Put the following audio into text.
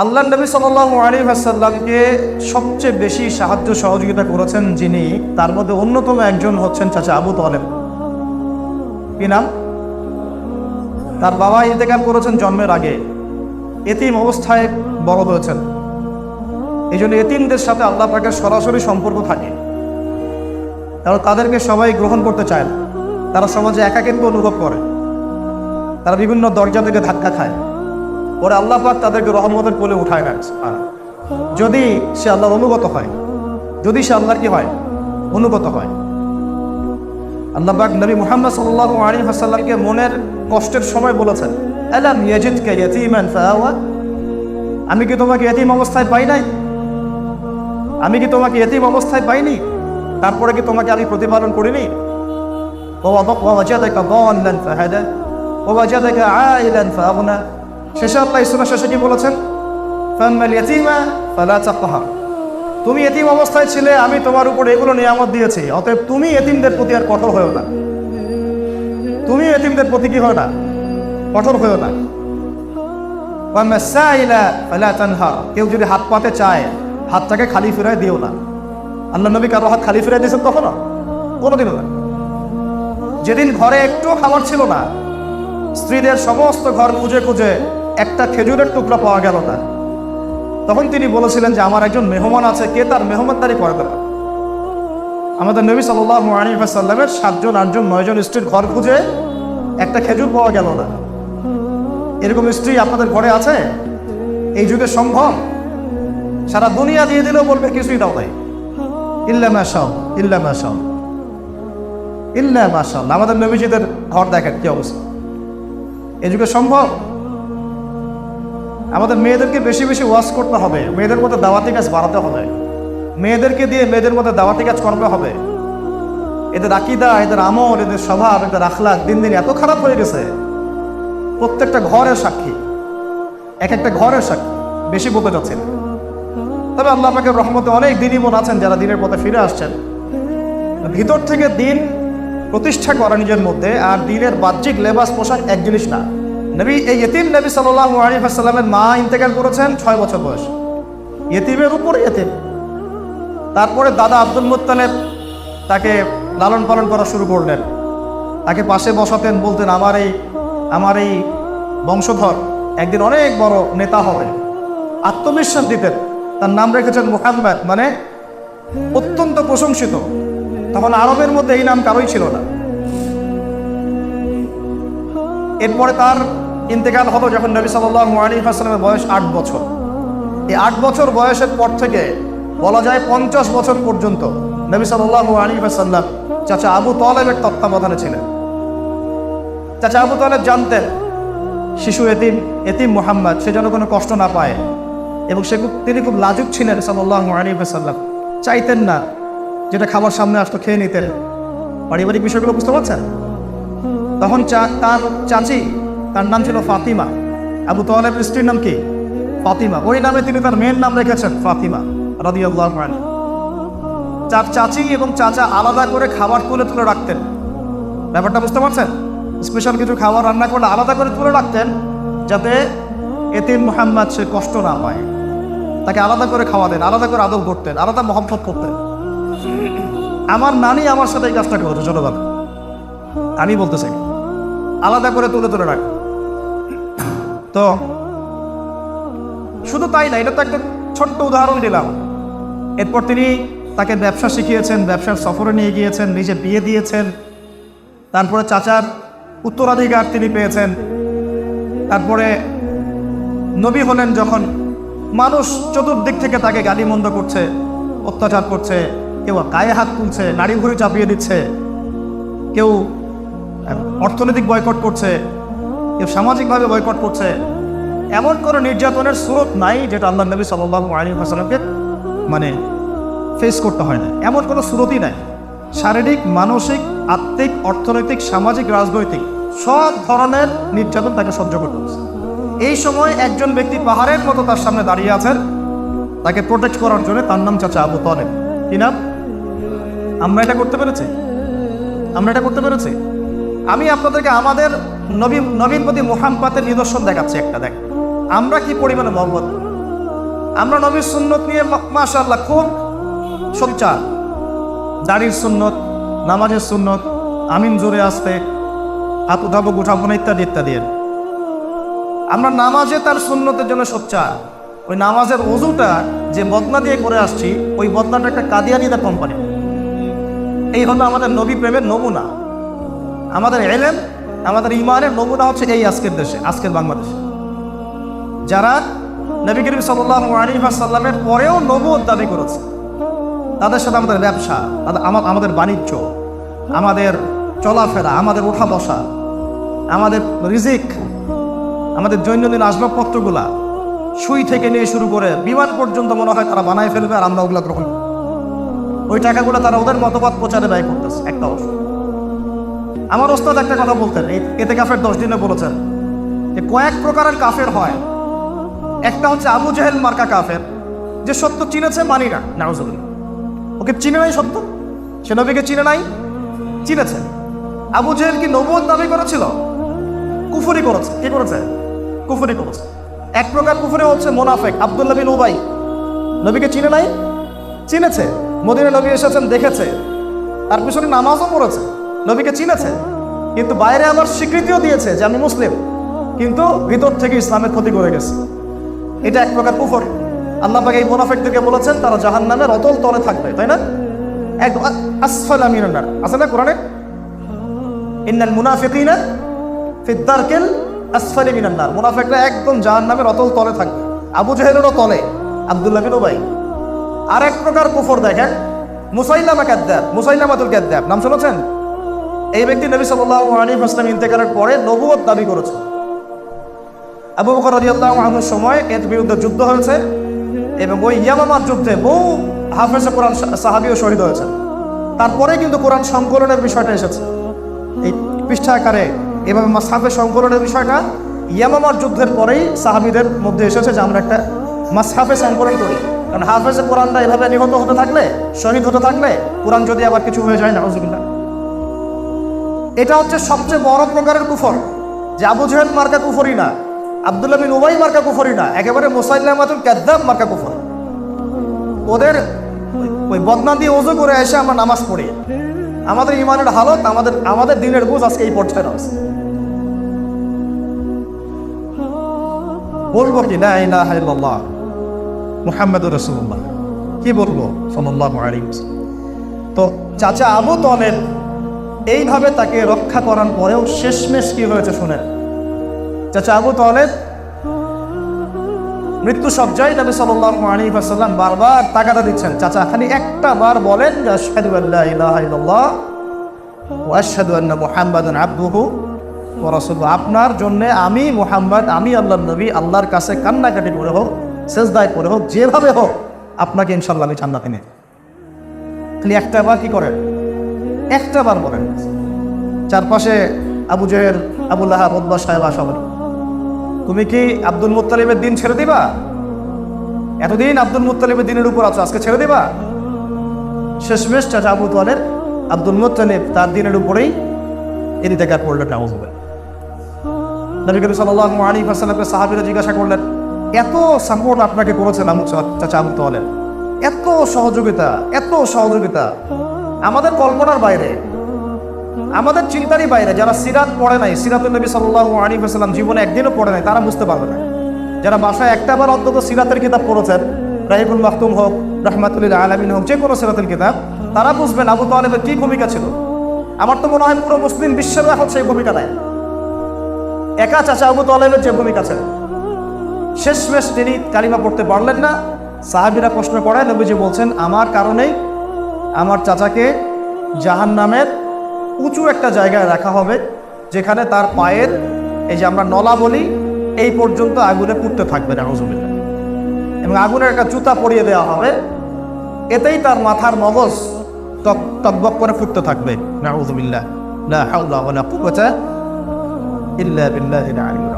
আল্লাহ নবী সাল্লাল্লাহু আলাইহি ওয়াসাল্লামকে সবচেয়ে বেশি সাহায্য সহযোগিতা করেছেন যিনি, তার মধ্যে অন্যতম একজন হচ্ছেন চাচা আবু তালেব। কি নাম? তার বাবা ইন্তেকাল করেছেন জন্মের আগে, এতিম অবস্থায় বড় হয়েছেন। এই জন্য এতিমদের সাথে আল্লাহ পাকের সরাসরি সম্পর্ক থাকে, কারণ তাদেরকে সবাই গ্রহণ করতে চায় না। তারা সমাজে একাকিত্ব অনুভব করে, তারা বিভিন্ন দরজা থেকে ধাক্কা খায়, পরে আল্লাহ পাক তাদেরকে রহমতের কোলে উঠায় না। যদি সে আল্লাহর অনুগত হয়, যদি সে আল্লাহর কি হয়, অনুগত হয়। আল্লাহ পাক নবী মুহাম্মদ সাল্লাল্লাহু আলাইহি ওয়াসাল্লামকে মনের কষ্টের সময় বলেছেন, আলাম ইয়াজিদকা ইয়াতীমান ফাআওয়া, আমি কি তোমাকে এতিম অবস্থায় পাই নাই? আমি কি তোমাকে এতিম অবস্থায় পাইনি? তারপরে কি তোমাকে আমি প্রতিপালন করিনি? ওয়াজাদাকা দাল্লান ফাহাদা ওয়াজাদাকা আইলান ফাআগনা। শেষে আল্লাহ সূরা শেষে কি বলেছেন? ফাম্মাল ইয়াতীমা ফালা তাকহার, তুমি এতিম অবস্থায় ছিলে, আমি তোমার উপর এগুলো নিয়ামত দিয়েছি, অতএব তুমি এতিমদের প্রতি আর কঠোর হয়েও না। তুমি এতিমদের প্রতি কি হয় না, কঠোর হয়েও না। ওয়াম্মাস সাইলা ফালা তানহার, কেউ যদি হাত পাতে চায় হাতটাকে খালি ফিরায় দিও না। আল্লাহ নবী কারো হাত খালি ফিরাই দিয়েছেন কখনো? কোনোদিনও না। যেদিন ঘরে একটু খাবার ছিল না, স্ত্রীদের সমস্ত ঘর খুঁজে খুঁজে একটা খেজুরের টুকরা পাওয়া গেল না, তখন তিনি বলেছিলেন যে আমার একজন মেহমান আছে, কে তার মেহমানদারি করে দেবে? আমাদের নবী সাল্লাল্লাহু আলাইহি ওয়াসাল্লামের 7 জন 8 জন 9 জন স্ত্রীর ঘর খুঁজে একটা খেজুর পাওয়া গেল না। এরকম স্ত্রী আপনাদের ঘরে আছে? এই যুগে সম্ভব? সারা দুনিয়া দিয়ে দিলেও বলবে কিছুই দাও নাই, ইল্লা মাশাআল্লাহ, ইল্লা মাশাআল্লাহ, ইল্লা মাশাআল্লাহ। আমাদের নবীজিদের ঘর দেখেন কি অবস্থা। এই যুগে সম্ভব? আমাদের মেয়েদেরকে বেশি বেশি ওয়াজ করতে হবে, মেয়েদের মধ্যে দাওয়াতি কাজ বাড়াতে হবে, মেয়েদেরকে দিয়ে মেয়েদের মধ্যে দাওয়াতি কাজ করতে হবে। এদের আকীদা, এদের আমল, এদের স্বভাব, এদের আখলাক দিন দিন এত খারাপ হয়ে গেছে, প্রত্যেকটা ঘরের সাক্ষী, এক একটা ঘরের সাক্ষী। বেশি বলতে যাচ্ছে না, তবে আল্লাহ পাকের রহমতে অনেক দিনই বোন আছেন যারা দিনের পথে ফিরে আসছেন। ভিতর থেকে দিন প্রতিষ্ঠা করা নিজের মধ্যে, আর দিনের বাহ্যিক লেবাস পোশাক এক জিনিস না। নবী এই ইতিম নবী সাল্লাল্লাহু আলাইহি ওয়াসাল্লামের মা ইন্তেকাল করেছেন 6 বছর বয়স, ইতিমের উপর ইতিম। তারপরে দাদা আব্দুল মুত্তালিব তাকে লালন পালন করা শুরু করলেন, তাকে পাশে বসাতেন, বলতেন আমার এই বংশধর একদিন অনেক বড় নেতা হবে, আত্মবিশ্বাস দিতেন। তার নাম রেখেছেন মুহাম্মদ, মানে অত্যন্ত প্রশংসিত। তখন আরবের মধ্যে এই নাম কারোই ছিল না। এরপরে তার ইন্তেকাল হলো যখন নবী সাল্লাল্লাহু আলাইহি ওয়াসাল্লামের বয়স 8 বছর। এই 8 বছর বয়সের পর থেকে বলা যায় 50 বছর পর্যন্ত নবী সাল্লাল্লাহু আলাইহি ওয়াসাল্লাম চাচা আবু তালেবের তত্ত্বাবধানে ছিলেন। চাচা আবু তালেব জানতেন শিশু এতিম মুহাম্মদ সে যেন কোনো কষ্ট না পায়, এবং তিনি খুব লাজুক ছিলেন সাল্লাল্লাহু আলাইহি ওয়াসাল্লাম। চাইতেন না যেটা খাবার সামনে আসতো খেয়ে নিতেন। পারিবারিক বিষয়গুলো বুঝতে পারছেন? তখন তার চাচি, তার নাম ছিল ফাতিমা, আবু তালেবের স্ত্রীর নাম কি? ফাতিমা। ওই নামে তিনি তার মেয়ের নাম রেখেছেন ফাতিমা রাদিয়াল্লাহু আনহা। তার চাচি এবং চাচা আলাদা করে খাবার তুলে তুলে রাখতেন। ব্যাপারটা বুঝতে পারছেন? স্পেশাল কিছু খাবার রান্না করলে আলাদা করে তুলে রাখতেন, যাতে এতিম মুহাম্মদ সে কষ্ট না পায়। তাকে আলাদা করে খাওয়া দেন, আলাদা করে আদর করতেন, আলাদা মহব্বত করতেন। আমার নানি আমার সাথে এই কাজটা করেছে ছোটবেলা, আমি বলতে চাই, আলাদা করে তুলে তুলে রাখ। তো শুধু তাই না, এটা তো একটা ছোট্ট উদাহরণ দিলাম। এরপর তিনি তাকে ব্যবসা শিখিয়েছেন, ব্যবসার সফরে নিয়ে গিয়েছেন, নিজে বিয়ে দিয়েছেন। তারপরে চাচার উত্তরাধিকার তিনি পেয়েছেন। তারপরে নবী হলেন যখন, মানুষ চতুর্দিক থেকে তাকে গালিমন্দ করছে, অত্যাচার করছে, কেউ গায়ে হাত তুলছে, নাড়ি ভুঁড়ি চাপিয়ে দিচ্ছে, কেউ অর্থনৈতিক বয়কট করছে, কেউ সামাজিকভাবে বয়কট করছে। এমন কোনো নির্যাতনের স্রোত নাই যেটা আল্লাহ নবী সাল্লাল্লাহু আলাইহি ওয়াসাল্লামকে মানে ফেস করতে হয় না, এমন কোনো স্রোতই নাই। শারীরিক, মানসিক, আত্মিক, অর্থনৈতিক, সামাজিক, রাজনৈতিক সব ধরনের নির্যাতন তাকে সহ্য করতে হচ্ছে। এই সময় একজন ব্যক্তি পাহাড়ের মতো তার সামনে দাঁড়িয়ে আছেন তাকে প্রোটেক্ট করার জন্য, তার নাম চাচা আবু তালেব। কি নাম? আমরা এটা করতে পেরেছি? আমরা এটা করতে পেরেছি? আমি আপনাদেরকে আমাদের নবীর প্রতি মুহাব্বতের নিদর্শন দেখাচ্ছি একটা। দেখ আমরা কি পরিমাণে মহব্বত। আমরা নবীর সুন্নত নিয়ে মাশাআল্লাহ খুব সোচ্চার। দাড়ির সুন্নত, নামাজের সুন্নত, আমিন জোরে আসতে, হাত উঠাবো গুঠাবো না, ইত্যাদি ইত্যাদি। আমরা নামাজে তার সুন্নতের জন্য সোচ্চার। ওই নামাজের ওযুটা যে বদনা দিয়ে করে আসছি, ওই বদনাটা একটা কাদিয়ানীদের কোম্পানি। এই হলো আমাদের নবী প্রেমের নমুনা। আমাদের ইলম, আমাদের ঈমানের নমুনা হচ্ছে এই আজকের দেশে, আজকের বাংলাদেশে যারা নবী করিম সাল্লাল্লাহু আলাইহি ওয়াসাল্লামের পরেও নবুয়ত দাবি করেছে। তাদের সাথে আমাদের ব্যবসা, আমাদের বাণিজ্য, আমাদের চলাফেরা, আমাদের ওঠা বসা, আমাদের রিজিক, আমাদের দৈনন্দিন আসবাবপত্রগুলা, সুই থেকে নিয়ে শুরু করে বিমান পর্যন্ত মনে হয় তারা বানায় ফেলবে, আর আমরা ওগুলা গ্রহণ করব। ওই টাকাগুলো তারা ওদের মতবাদ প্রচারে ব্যয় করতেছে। একটা অংশ। আমার ওস্তাদ একটা কথা বলতেন, এই ইতিকাফের 10 দিনে বলেছেন যে কয়েক প্রকারের কাফের হয়। একটা হচ্ছে আবু জেহেল মার্কা কাফের, যে সত্য চিনেছে মানি না, নাউজুবিল্লাহ। ওকে চিনে নাই সত্য, সে নবীকে চিনে নাই, চিনেছে। আবু জেহেল কি নবুয়ত দাবি করেছিল? কুফরি করেছে। কি করেছে? কুফরি করেছে। এক প্রকার কুফরি হচ্ছে মুনাফিক, আব্দুল্লাহ বিন উবাই। নবীকে চিনে নাই, চিনেছে। মদিনায় নবী এসেছেন, দেখেছে, তার পিছনে নামাজও পড়েছে, নবীকে চিনেছে, কিন্তু বাইরে আবার স্বীকৃতিও দিয়েছে যে আমি মুসলিম, কিন্তু ভিতর থেকে ইসলামের ক্ষতি করে গেছে। এটা এক প্রকার কুফর। আল্লাহ পাক এই মুনাফিকদেরকে বলেছেন তারা জাহান্নামের অতল তলে থাকবে, তাই না? একদম আসফালা মিনান নার আছে না কোরআনে? ইন্নাল মুনাফিকিনা ফিদ দারকিল আসফালি মিনান নার। মুনাফিকরা একদম জাহান্নামের অতল তলে থাকবে। আবু জেহেলেরও তলে, আব্দুল্লাহ বিন উবাই। আর এক প্রকার কুফর দেখেন, মুসাইলামা কাযযাব, মুসাইলামাতুল কাযযাব, নাম শুনেছেন? এই ব্যক্তি নবী সাল্লাল্লাহু আলাইহি ওয়াসাল্লাম ইন্তেকালের পরে নবুয়ত দাবি করেছে। আবু বকর রাদিয়াল্লাহু আনহুর সময় এর বিরুদ্ধে যুদ্ধ হয়েছে, এবং ওই ইয়ামামার যুদ্ধে বহু হাফেজে কোরআন সাহাবীও শহীদ হয়েছে। তারপরে কিন্তু কোরআন সংকলনের বিষয়টা এসেছে এই পৃষ্ঠা আকারে। এভাবে মাসহাফে সংকলনের বিষয়টা ইয়ামামার যুদ্ধের পরেই সাহাবীদের মধ্যে এসেছে যে আমরা একটা মাসহাফে সংকলন করি। কারণ হাফেজে কোরআনটা এভাবে নিহত হতে থাকলে, শহীদ হতে থাকলে, কোরআন যদি আবার কিছু হয়ে যায়, নাউজুবিল্লাহ। এটা হচ্ছে সবচেয়ে বড় প্রকারের কুফর, যে আবু জেহেল মার্কা কুফরি না, আব্দুল্লাহ বিন উবাই মার্কা কুফরি না, একেবারে মুসাইলামাতুল কাযযাব মার্কা কুফর। ওদের ওই বদনা দিয়ে ওযু করে এসে আমরা নামাজ পড়ি। আমাদের ঈমানের হালত, আমাদের দিনের বুঝ আজকে এই পর্যায়ে আছে। বলবো কি লা ইলাহা ইল্লাল্লাহ মুহাম্মাদুর রাসূলুল্লাহ? কি বলবো সাল্লাল্লাহু আলাইহি ওয়াসাল্লাম? তো চাচা আবু তালেব এইভাবে তাকে রক্ষা করার পরেও শেষমেশ কি হয়েছে শুনেন। চাচা আবু তালেব মৃত্যু সজ্জায় নবী সাল্লাল্লাহু আলাইহি ওয়াসাল্লাম বারবার তাগাদা দিচ্ছেন, চাচা খালি একটা বার বলেন যে আশহাদু আল্লা ইলাহা ইল্লাল্লাহ ওয়া আশহাদু আন্না মুহাম্মাদান আবদুহু ওয়া রাসূলুহু। আপনার জন্য আমি মুহাম্মদ, আমি আল্লাহর নবী, আল্লাহর কাছে কান্নাকাটি করে হোক, সেজদায় করে হোক, যেভাবে হোক আপনাকে ইনশাআল্লাহ আমি জান্নাতে নেব। খালি একটা বার কি করেন? একটা বার বলেন। চারপাশে আবু জেহেল, আবু লাহাব, উতবা, সাহেবা সবাই, তুমি কি আব্দুল মুত্তালিবের দিন ছেড়ে দিবা? এতদিন আব্দুল মুত্তালিবের দিনের উপর আছো, আজকে ছেড়ে দিবা? শেষমেশ চাচা আবু তালেব, আব্দুল মুত্তালিব তার দিনের উপরেই ইন্তেকাল করলেন। নাউজুবিল্লাহ। নবী করিম সাল্লাল্লাহু আলাইহি ওয়াসাল্লামকে সাহাবীরা জিজ্ঞাসা করলেন, এত সাপোর্ট আপনাকে করেছেন চাচা আবু তালেব, এত সহযোগিতা আমাদের কল্পনার বাইরে, আমাদের চিন্তারই বাইরে। যারা সিরাত পড়ে নাই, সিরাতুন নবী সাল্লাল্লাহু আলাইহি ওয়াসাল্লাম জীবনে একদিনও পড়ে নাই, তারা বুঝতে পারবে না। যারা বাসায় একটাবার অন্তত সিরাতের কিতাব পড়েছেন, রাহিবুল মাখতুম হোক, রাহমাতুল লিল আলামিন হোক, যে কোনো সিরাতের কিতাব, তারা বুঝবেন আবু তালেবের কি ভূমিকা ছিল। আমার তো মনে হয় পুরো মুসলিম বিশ্বের এখন সেই ভূমিকা নেয়। একা চাচা আবু তালেবের যে ভূমিকা ছিল, শেষমেশ তিনি কালিমা পড়তে পারলেন না। সাহাবীরা প্রশ্ন করেন, নবীজি বলছেন আমার কারণেই আমার চাচাকে জাহান্নামের উঁচু একটা জায়গায় রাখা হবে, যেখানে তার পায়ের এই যে আমরা নলা বলি, এই পর্যন্ত আগুনে পুড়তে থাকবে, নাউজুবিল্লাহ। এবং আগুনের একটা জুতা পরিয়ে দেওয়া হবে, এতেই তার মাথার মগজ টকবক করে ফুটতে থাকবে, নাউজুবিল্লাহ। লা হাওলা ওয়ালা কুওয়াতা ইল্লা বিল্লাহিল আলিয়্যিল